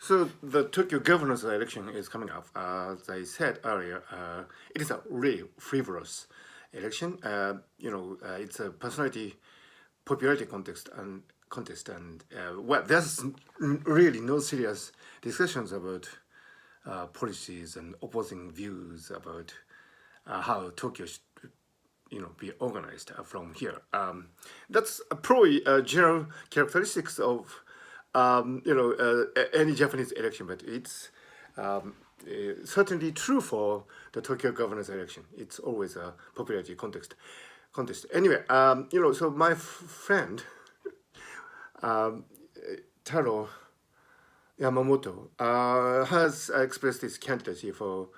So the Tokyo governor's election is coming up. As I said earlier, it is a really frivolous election. It's a personality popularity contest, and well, there's really no serious discussions about policies and opposing views about how Tokyo should be organized from here. That's probably general characteristics of any Japanese election, but it's certainly true for the Tokyo governor's election. It's always a popularity contest. Anyway, so my friend Taro Yamamoto has expressed his candidacy for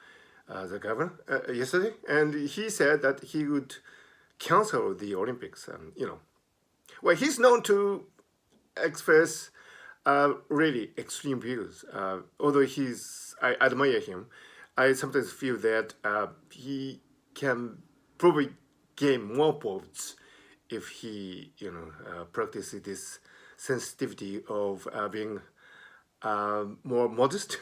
the governor yesterday, and he said that he would cancel the Olympics. Well, he's known to express really extreme views. Although I admire him, I sometimes feel that he can probably gain more votes if he, practices this sensitivity of being more modest.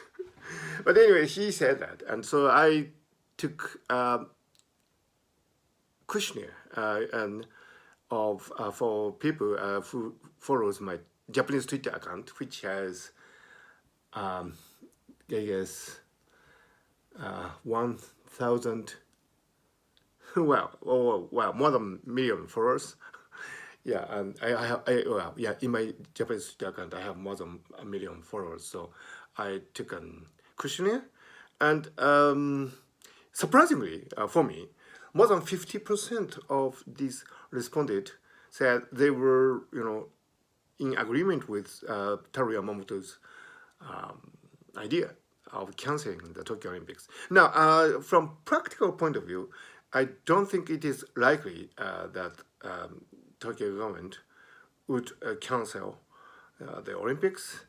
But anyway, he said that, and so I took questionnaire and of for people who follows my Japanese Twitter account, which has, I guess, 1,000, more than million followers. Yeah, and in my Japanese Twitter account, I have more than a million followers. So I took a questionnaire, and surprisingly for me, more than 50% of these responded said they were, in agreement with Taro Yamamoto's idea of canceling the Tokyo Olympics. Now, from practical point of view, I don't think it is likely that Tokyo government would cancel the Olympics.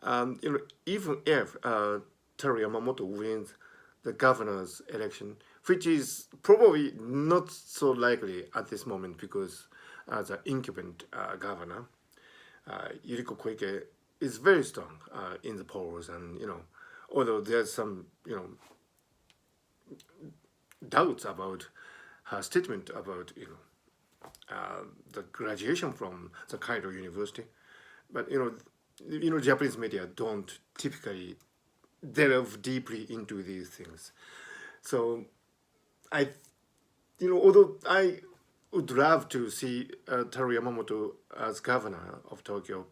Even if Taro Yamamoto wins the governor's election, which is probably not so likely at this moment because the incumbent governor, Yuriko Koike, is very strong in the polls, and although there's some doubts about her statement about the graduation from the Cairo University, but Japanese media don't typically delve deeply into these things. So although I would love to see Taro Yamamoto as governor of Tokyo,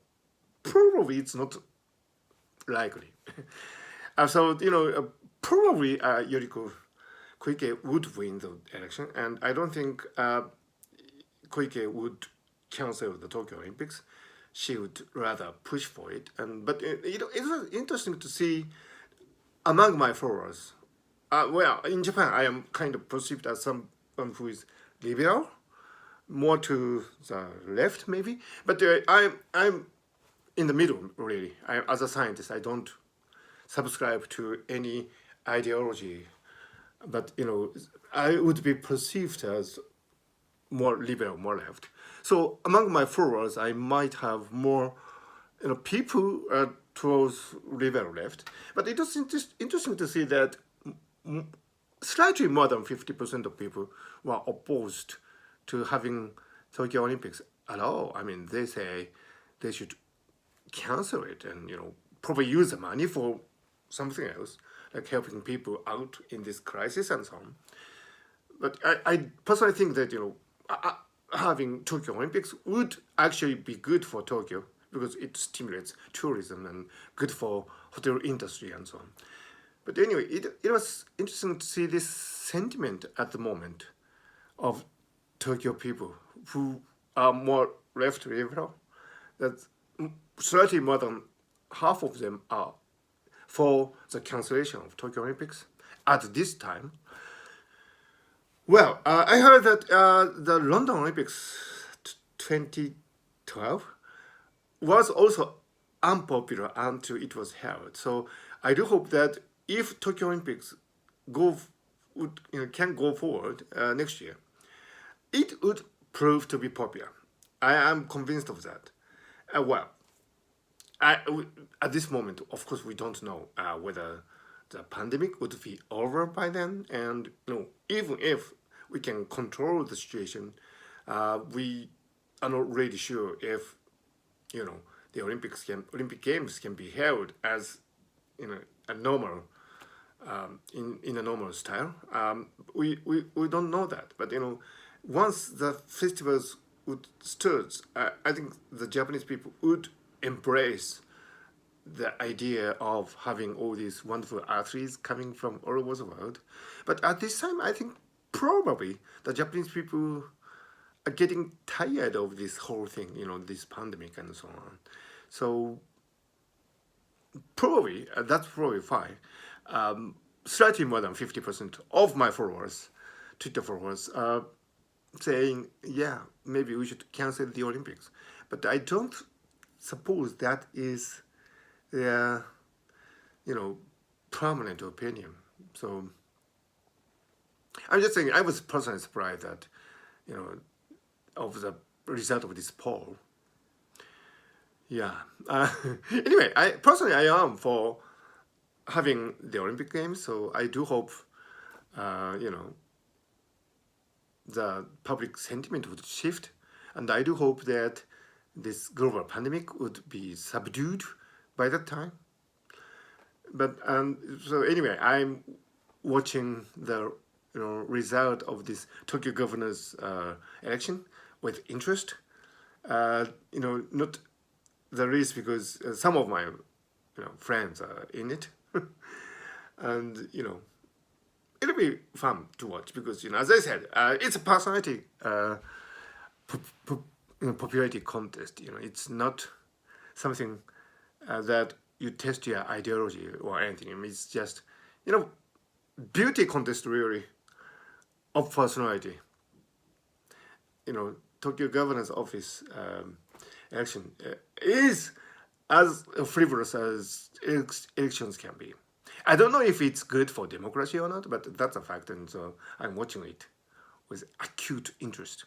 probably it's not likely. Probably Yoriko Koike would win the election, and I don't think Koike would cancel the Tokyo Olympics. She would rather push for it. But it was interesting to see among my followers. In Japan, I am kind of perceived as someone who is liberal, more to the left maybe. But I'm in the middle really. As a scientist, I don't subscribe to any ideology, but I would be perceived as more liberal, more left. So among my followers, I might have more, people towards liberal left. But it was interesting to see that slightly more than 50% of people were opposed to having Tokyo Olympics at all. I mean, they say they should cancel it and probably use the money for something else, like helping people out in this crisis and so on. But I personally think that having Tokyo Olympics would actually be good for Tokyo because it stimulates tourism and good for hotel industry and so on. But anyway, it was interesting to see this sentiment at the moment of Tokyo people who are more left liberal. That slightly more than half of them are for the cancellation of Tokyo Olympics at this time. Well, I heard that the London Olympics 2012 was also unpopular until it was held. So I do hope that if Tokyo Olympics can go forward next year, it would prove to be popular. I am convinced of that. Well, at this moment, of course, we don't know whether the pandemic would be over by then, and even if we can control the situation, we are not really sure if the Olympic Games can be held as a normal in a normal style. We don't know that, but once the festivals would start, I think the Japanese people would embrace the idea of having all these wonderful athletes coming from all over the world. But at this time, I think probably the Japanese people are getting tired of this whole thing, this pandemic and so on. So probably that's probably fine. Slightly more than 50% of my followers, Twitter followers, are saying, yeah, maybe we should cancel the Olympics. But I don't suppose that is their, permanent opinion. So I'm just saying, I was personally surprised that, of the result of this poll. Yeah. Anyway, I am for having the Olympic Games, so I do hope, the public sentiment would shift, and I do hope that this global pandemic would be subdued by that time. But so anyway, I'm watching the result of this Tokyo governor's election with interest. Not the least because some of my friends are in it, and it'll be fun to watch because as I said, it's a personality popularity contest. It's not something that you test your ideology or anything. It's just beauty contest really of personality. Tokyo governor's office election is as frivolous as elections can be. I don't know if it's good for democracy or not, but that's a fact, and so I'm watching it with acute interest.